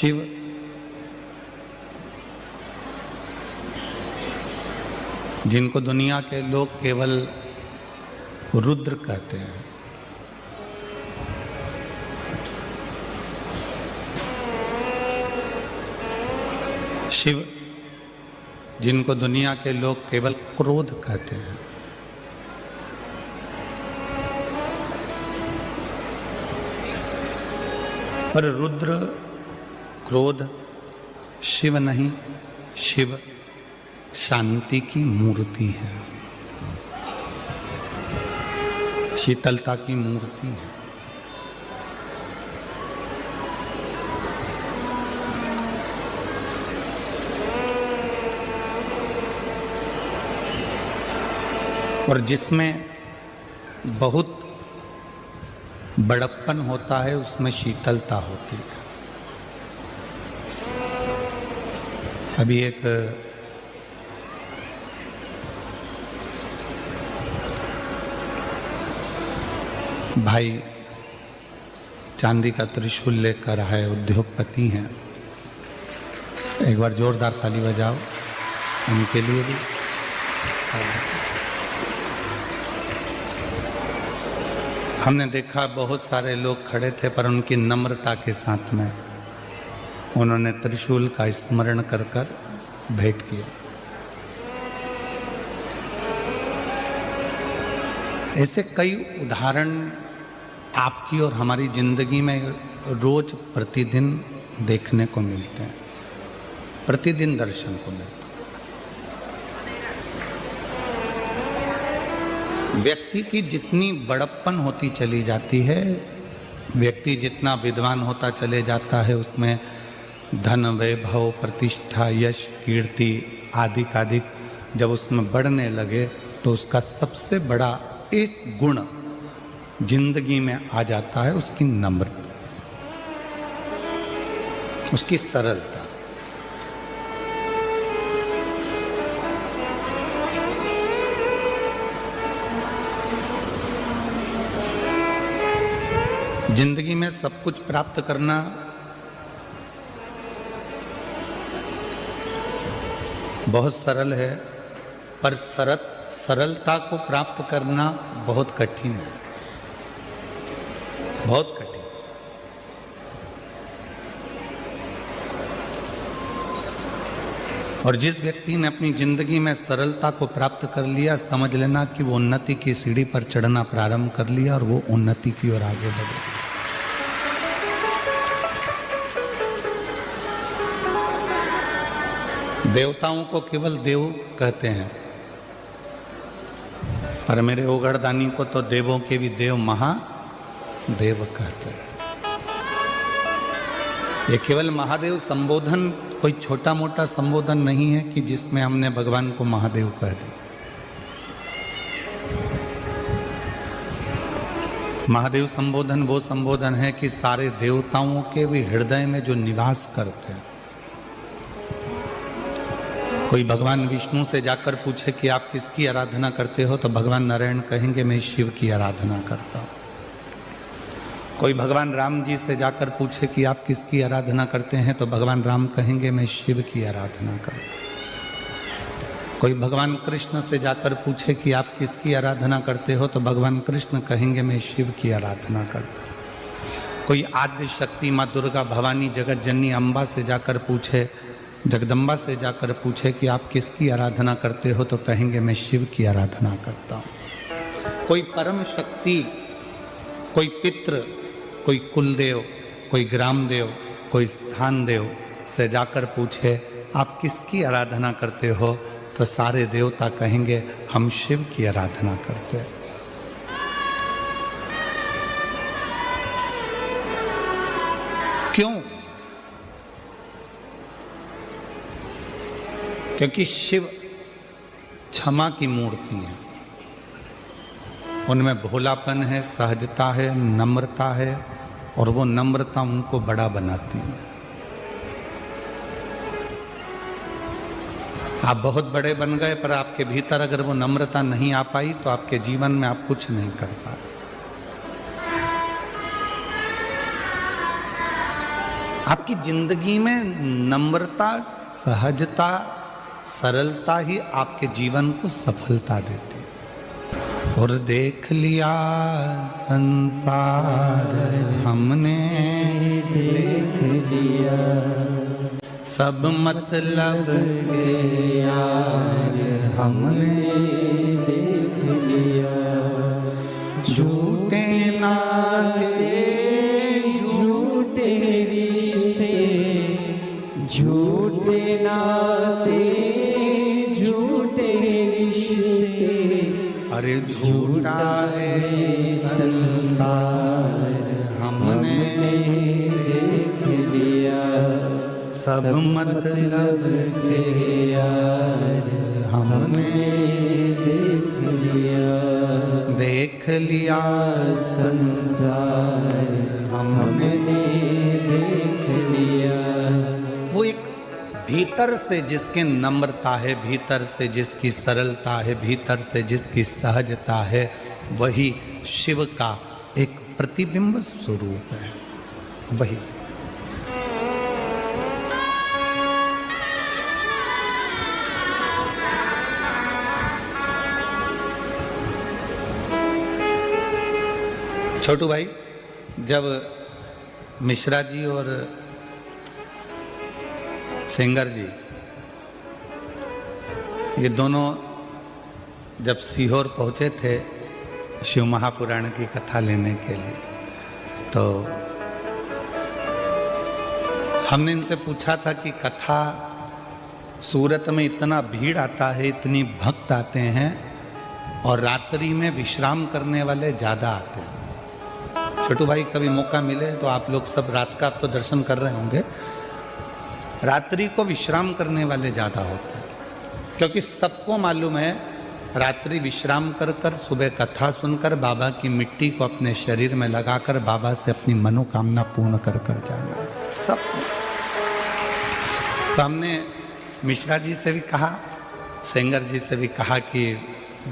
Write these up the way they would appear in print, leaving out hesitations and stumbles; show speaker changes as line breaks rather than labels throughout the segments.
शिव जिनको दुनिया के लोग केवल रुद्र कहते हैं, शिव जिनको दुनिया के लोग केवल क्रोध कहते हैं, पर रुद्र क्रोध शिव नहीं, शिव शांति की मूर्ति है, शीतलता की मूर्ति है। और जिसमें बहुत बड़प्पन होता है उसमें शीतलता होती है। अभी एक भाई चांदी का त्रिशूल लेकर आए, उद्योगपति हैं, एक बार जोरदार ताली बजाओ उनके लिए भी। हमने देखा बहुत सारे लोग खड़े थे, पर उनकी नम्रता के साथ में उन्होंने त्रिशूल का स्मरण कर कर भेंट किया। ऐसे कई उदाहरण आपकी और हमारी जिंदगी में रोज प्रतिदिन देखने को मिलते हैं, प्रतिदिन दर्शन को मिलते हैं। व्यक्ति की जितनी बड़प्पन होती चली जाती है, व्यक्ति जितना विद्वान होता चले जाता है, उसमें धन वैभव प्रतिष्ठा यश कीर्ति आदि कादिक जब उसमें बढ़ने लगे तो उसका सबसे बड़ा एक गुण जिंदगी में आ जाता है, उसकी नम्रता, उसकी सरलता। जिंदगी में सब कुछ प्राप्त करना बहुत सरल है, पर सरलता को प्राप्त करना बहुत कठिन है, बहुत कठिन। और जिस व्यक्ति ने अपनी जिंदगी में सरलता को प्राप्त कर लिया, समझ लेना कि वो उन्नति की सीढ़ी पर चढ़ना प्रारंभ कर लिया और वो उन्नति की ओर आगे बढ़े। देवताओं को केवल देव कहते हैं, पर मेरे ओगड़दानी को तो देवों के भी देव महादेव कहते हैं। ये केवल महादेव संबोधन कोई छोटा मोटा संबोधन नहीं है कि जिसमें हमने भगवान को महादेव कह दिया। महादेव संबोधन वो संबोधन है कि सारे देवताओं के भी हृदय में जो निवास करते हैं। कोई भगवान विष्णु से जाकर पूछे कि आप किसकी आराधना करते हो, तो भगवान नारायण कहेंगे मैं शिव की आराधना करता हूँ। कोई भगवान राम जी से जाकर पूछे कि आप किसकी आराधना करते हैं, तो भगवान राम कहेंगे मैं शिव की आराधना करता हूँ। कोई भगवान कृष्ण से जाकर पूछे कि आप किसकी आराधना करते हो, तो भगवान कृष्ण कहेंगे मैं शिव की आराधना करता हूँ। कोई आद्य शक्ति माँ दुर्गा भवानी जगत जननी अम्बा से जाकर पूछे, जगदम्बा से जाकर पूछे कि आप किसकी आराधना करते हो, तो कहेंगे मैं शिव की आराधना करता हूँ। कोई परम शक्ति, कोई पितृ, कोई कुलदेव, कोई ग्राम देव, कोई स्थान देव से जाकर पूछे आप किसकी आराधना करते हो, तो सारे देवता कहेंगे हम शिव की आराधना करते हैं। क्यों? क्योंकि शिव क्षमा की मूर्ति है, उनमें भोलापन है, सहजता है, नम्रता है, और वो नम्रता उनको बड़ा बनाती है। आप बहुत बड़े बन गए, पर आपके भीतर अगर वो नम्रता नहीं आ पाई तो आपके जीवन में आप कुछ नहीं कर पाए। आपकी जिंदगी में नम्रता, सहजता, सरलता ही आपके जीवन को सफलता देती है। और देख लिया संसार हमने, देख लिया सब मतलब के यार हमने, देख लिया झूठे नाते झूठे रिश्ते, झूठे नाते झूठे रिश्ते, अरे झूठा है संसार हमने देख लिया सब मतलब के यार हमने, देख लिया देख लिया संसार हमने देख लिया। वो एक भीतर से जिसके नम्रता है, भीतर से जिसकी सरलता है, भीतर से जिसकी सहजता है, वही शिव का एक प्रतिबिंब स्वरूप है। वही छोटू भाई, जब मिश्रा जी और सेंगर जी ये दोनों जब सीहोर पहुंचे थे शिव महापुराण की कथा लेने के लिए, तो हमने इनसे पूछा था कि कथा सूरत में इतना भीड़ आता है, इतनी भक्त आते हैं और रात्रि में विश्राम करने वाले ज़्यादा आते हैं। छोटू भाई, कभी मौका मिले तो आप लोग सब रात का आप तो दर्शन कर रहे होंगे, रात्रि को विश्राम करने वाले ज़्यादा होते हैं, क्योंकि सबको मालूम है रात्रि विश्राम कर कर सुबह कथा सुनकर बाबा की मिट्टी को अपने शरीर में लगाकर बाबा से अपनी मनोकामना पूर्ण कर कर जाना है सब। तो हमने मिश्रा जी से भी कहा, सेंगर जी से भी कहा कि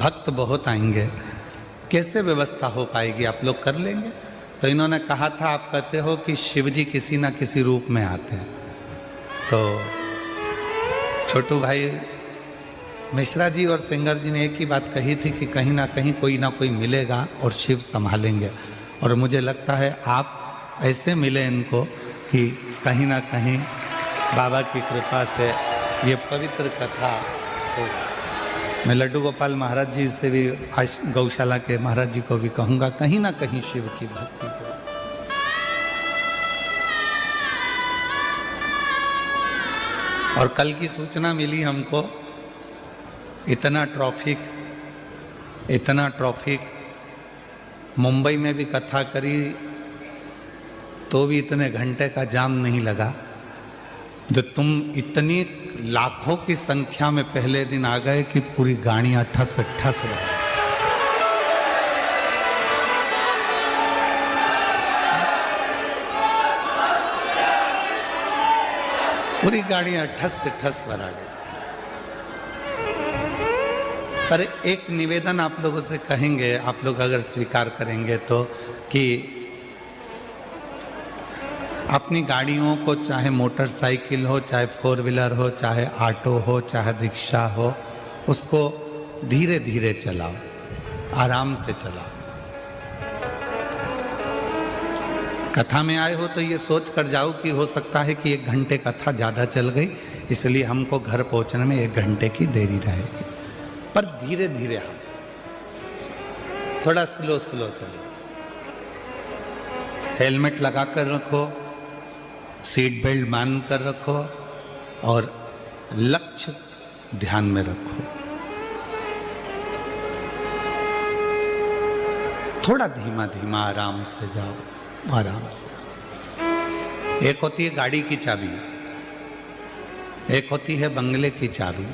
भक्त बहुत आएंगे, कैसे व्यवस्था हो पाएगी, आप लोग कर लेंगे? तो इन्होंने कहा था, आप कहते हो कि शिव जी किसी ना किसी रूप में आते हैं, तो छोटू भाई मिश्रा जी और सेंगर जी ने एक ही बात कही थी कि कहीं ना कहीं कोई ना कोई मिलेगा और शिव संभालेंगे। और मुझे लगता है आप ऐसे मिले इनको कि कहीं ना कहीं बाबा की कृपा से ये पवित्र कथा हो। मैं लड्डू गोपाल महाराज जी से भी, गौशाला के महाराज जी को भी कहूँगा, कहीं ना कहीं शिव की भक्ति को। और कल की सूचना मिली हमको, इतना ट्रैफिक, मुंबई में भी कथा करी तो भी इतने घंटे का जाम नहीं लगा, जो तुम इतनी लाखों की संख्या में पहले दिन आ गए कि पूरी गाड़ियां ठस ठस रही। पूरी गाड़ियां ठस ठस भरा गई। पर एक निवेदन आप लोगों से कहेंगे, आप लोग अगर स्वीकार करेंगे तो, कि अपनी गाड़ियों को, चाहे मोटरसाइकिल हो, चाहे फोर व्हीलर हो, चाहे ऑटो हो, चाहे रिक्शा हो, उसको धीरे धीरे चलाओ, आराम से चलाओ। कथा में आए हो तो ये सोच कर जाओ कि हो सकता है कि 1 घंटे कथा ज़्यादा चल गई, इसलिए हमको घर पहुंचने में 1 घंटे की देरी रहेगी। पर धीरे धीरे हम थोड़ा स्लो चलो, हेलमेट लगा कर रखो, सीट बेल्ट बांध कर रखो और लक्ष्य ध्यान में रखो। थोड़ा धीमा धीमा आराम से जाओ, आराम से। एक होती है गाड़ी की चाबी, एक होती है बंगले की चाबी,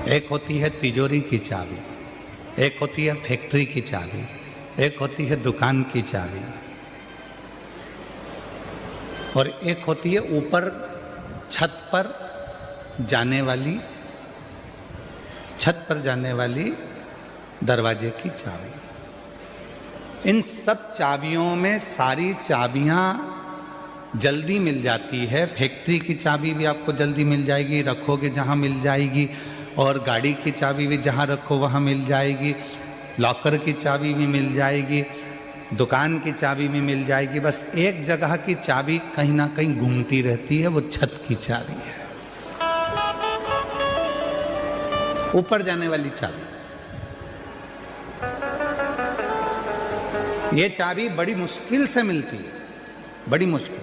एक होती है तिजोरी की चाबी, एक होती है फैक्ट्री की चाबी, एक होती है दुकान की चाबी, और एक होती है ऊपर छत पर जाने वाली दरवाजे की चाबी। इन सब चाबियों में सारी चाबियां जल्दी मिल जाती है। फैक्ट्री की चाबी भी आपको जल्दी मिल जाएगी, रखोगे जहाँ मिल जाएगी, और गाड़ी की चाबी भी जहाँ रखो वहाँ मिल जाएगी, लॉकर की चाबी भी मिल जाएगी, दुकान की चाबी भी मिल जाएगी। बस एक जगह की चाबी कहीं ना कहीं घूमती रहती है, वो छत की चाबी है, ऊपर जाने वाली चाबी। ये चाबी बड़ी मुश्किल से मिलती है, बड़ी मुश्किल।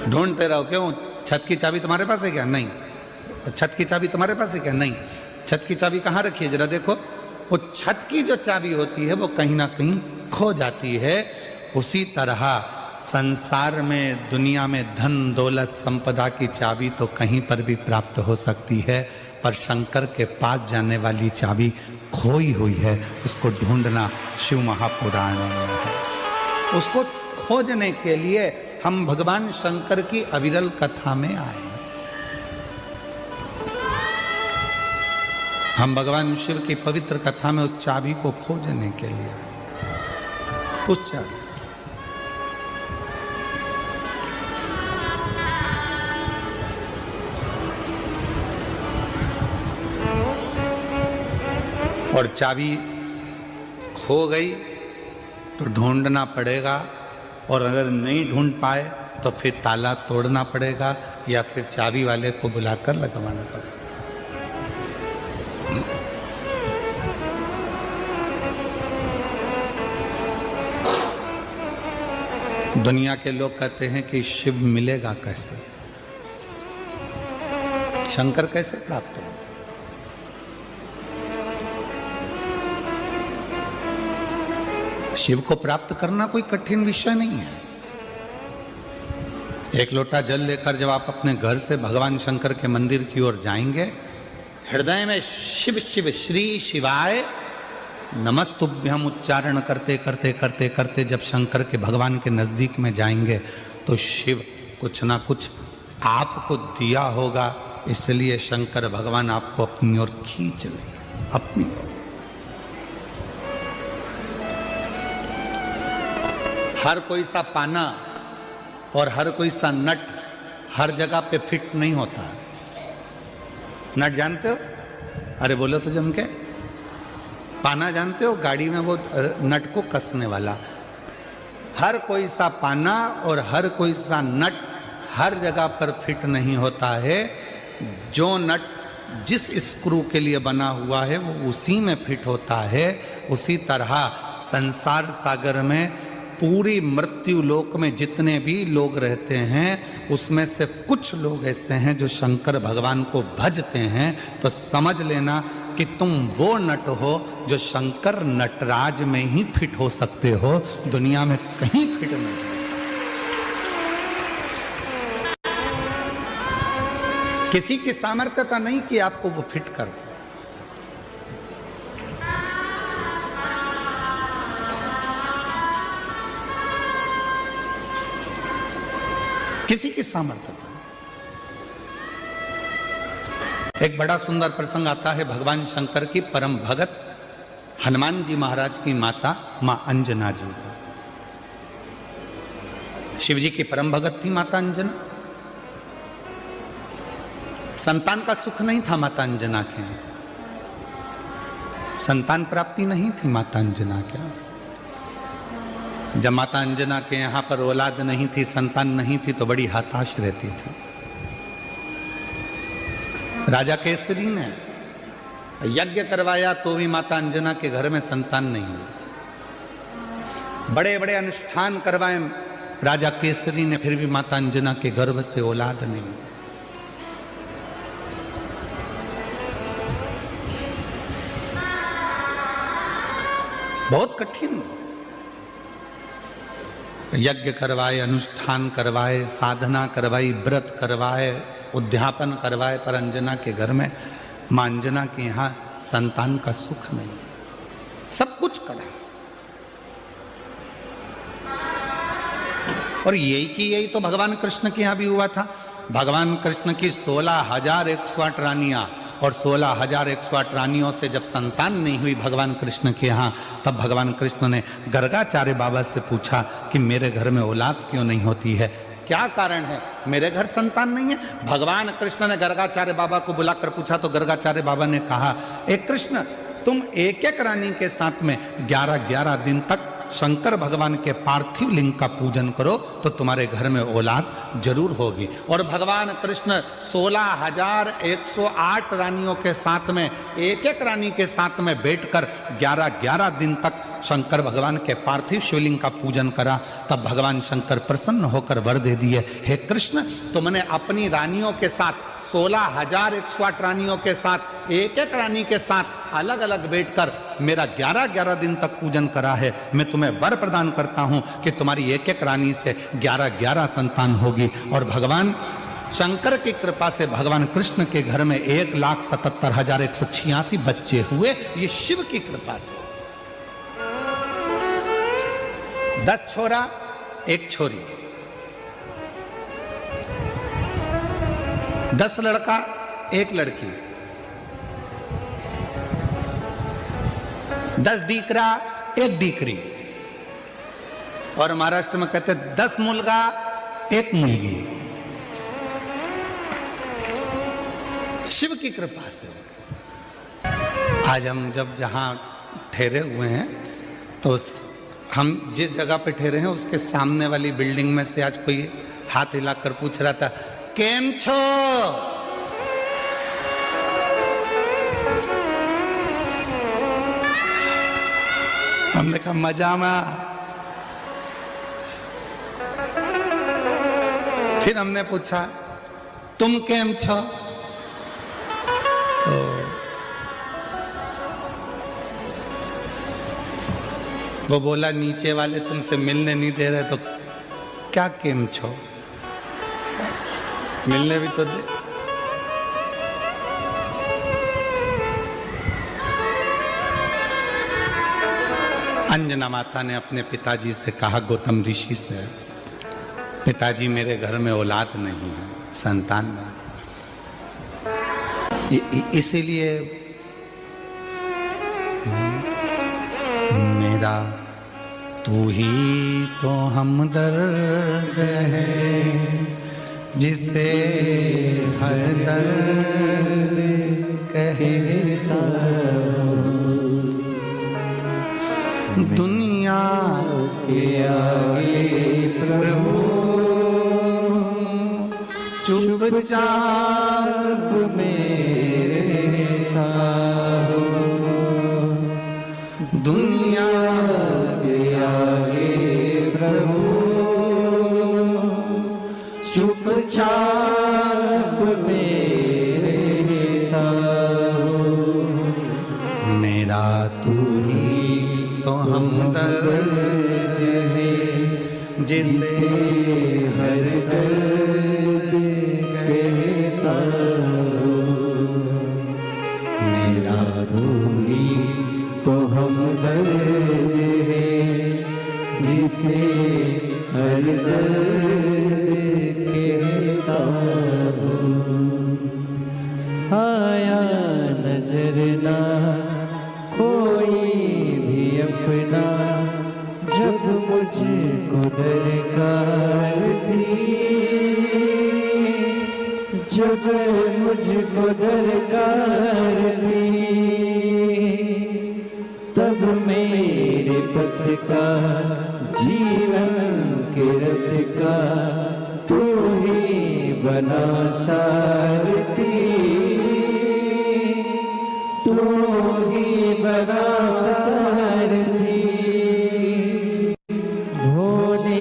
ढूंढते रहो, क्यों? छत की चाबी तुम्हारे पास है क्या? नहीं। छत की चाबी तुम्हारे पास है क्या? नहीं। छत की चाबी कहाँ रखी है? जरा देखो। वो छत की जो चाबी होती है वो कहीं ना कहीं खो जाती है। उसी तरह संसार में, दुनिया में धन दौलत संपदा की चाबी तो कहीं पर भी प्राप्त हो सकती है, पर शंकर के पास जाने वाली चाबी खोई हुई है। उसको ढूंढना शिव महापुराण में है। उसको खोजने के लिए हम भगवान शंकर की अविरल कथा में आए। हम भगवान शिव की पवित्र कथा में उस चाबी को खोजने के लिए आए। उस चाबी, और चाबी खो गई तो ढूंढना पड़ेगा, और अगर नहीं ढूंढ पाए तो फिर ताला तोड़ना पड़ेगा या फिर चाबी वाले को बुलाकर लगवाना पड़ेगा। दुनिया के लोग कहते हैं कि शिव मिलेगा कैसे, शंकर कैसे प्राप्त हो? शिव को प्राप्त करना कोई कठिन विषय नहीं है। एक लोटा जल लेकर जब आप अपने घर से भगवान शंकर के मंदिर की ओर जाएंगे, हृदय में शिव शिव श्री शिवाय नमस्तुभ्यम उच्चारण करते करते करते करते जब शंकर के भगवान के नजदीक में जाएंगे तो शिव कुछ ना कुछ आपको दिया होगा। इसलिए शंकर भगवान आपको अपनी ओर खींच लेंगे, अपनी ओर। हर कोई सा पाना और हर कोई सा नट हर जगह पे फिट नहीं होता है। नट जानते हो? अरे बोलो तो जम के। पाना जानते हो? गाड़ी में वो नट को कसने वाला। हर कोई सा पाना और हर कोई सा नट हर जगह पर फिट नहीं होता है। जो नट जिस स्क्रू के लिए बना हुआ है वो उसी में फिट होता है। उसी तरह संसार सागर में पूरी मृत्यु लोक में जितने भी लोग रहते हैं उसमें से कुछ लोग ऐसे हैं जो शंकर भगवान को भजते हैं। तो समझ लेना कि तुम वो नट हो जो शंकर नटराज में ही फिट हो सकते हो, दुनिया में कहीं फिट नहीं हो सकते। किसी की सामर्थ्यता नहीं कि आपको वो फिट कर दे। किसी की सामर्थ्यता। एक बड़ा सुंदर प्रसंग आता है भगवान शंकर की परम भगत हनुमान जी महाराज की माता मां अंजना जी। शिव जी की परम भगत थी माता अंजना। संतान का सुख नहीं था माता अंजना के, संतान प्राप्ति नहीं थी माता अंजना के। जब माता अंजना के यहाँ पर औलाद नहीं थी, संतान नहीं थी, तो बड़ी हताश रहती थी। राजा केसरी ने यज्ञ करवाया तो भी माता अंजना के घर में संतान नहीं हुई। बड़े बड़े अनुष्ठान करवाए राजा केसरी ने, फिर भी माता अंजना के गर्भ से औलाद नहीं हुई। बहुत कठिन। यज्ञ करवाए, अनुष्ठान करवाए, साधना करवाई, व्रत करवाए, उद्यापन करवाए, पर अंजना के घर में, मां अंजना के यहाँ संतान का सुख नहीं। सब कुछ करा और यही की यही तो भगवान कृष्ण के यहाँ भी हुआ था। भगवान कृष्ण की 16,108 रानियां और 16,108 रानियों से जब संतान नहीं हुई भगवान कृष्ण के यहाँ, तब भगवान कृष्ण ने गर्गाचार्य बाबा से पूछा कि मेरे घर में औलाद क्यों नहीं होती है, क्या कारण है, मेरे घर संतान नहीं है। भगवान कृष्ण ने गर्गाचार्य बाबा को बुलाकर पूछा तो गर्गाचार्य बाबा ने कहा, एक कृष्ण, तुम एक एक रानी के साथ में 11-11 दिन तक शंकर भगवान के पार्थिव लिंग का पूजन करो तो तुम्हारे घर में औलाद जरूर होगी। और भगवान कृष्ण 16,108 रानियों के साथ में एक एक रानी के साथ में बैठकर 11-11 दिन तक शंकर भगवान के पार्थिव शिवलिंग का पूजन करा। तब भगवान शंकर प्रसन्न होकर वर दे दिए, हे कृष्ण, तुमने अपनी रानियों के साथ 16,108 रानियों के साथ एक एक रानी के साथ अलग अलग बैठकर मेरा 11-11 दिन तक पूजन करा है। मैं तुम्हें वर प्रदान करता हूं कि तुम्हारी एक एक रानी से 11-11 संतान होगी। और भगवान शंकर की कृपा से भगवान कृष्ण के घर में 1,77,186 बच्चे हुए। ये शिव की कृपा से। 10 छोरा 1 छोरी, 10 लड़का 1 लड़की, 10 डीकरा 1 डीकरी, और महाराष्ट्र में कहते 10 मुलगा 1 मुलगी। शिव की कृपा से आज हम जब जहां ठहरे हुए हैं तो हम जिस जगह पे ठहरे हैं उसके सामने वाली बिल्डिंग में से आज कोई हाथ हिलाकर पूछ रहा था, केम छो? हमने कहा मजा में। फिर हमने पूछा तुम केम छो? तो वो बोला नीचे वाले तुमसे मिलने नहीं दे रहे, तो क्या केम छो, मिलने भी तो दे। अंजना माता ने अपने पिताजी से कहा, गौतम ऋषि से, पिताजी मेरे घर में औलाद नहीं है, संतान नहीं। इसीलिए मेरा तू ही तो हमदर्द है जिसे हर दर्द कहता हूँ, दुनिया के आगे प्रभु चुपचाप मेरे हो, दुनिया के आगे प्रभु चुपचाप मेरे हो, मेरा तू ही तो हमदर्द है जिसे हर दर्द कहता हूँ, मेरा तू ही तो हमदर्द है जिसे हर दर्द कहता हूँ। आया नजर ना कोई भी अपना जब मुझको दरकार थी, जब मुझको दरकार थी, तब मेरे पथ का जीवन के रथ का तू ही बना सारथी।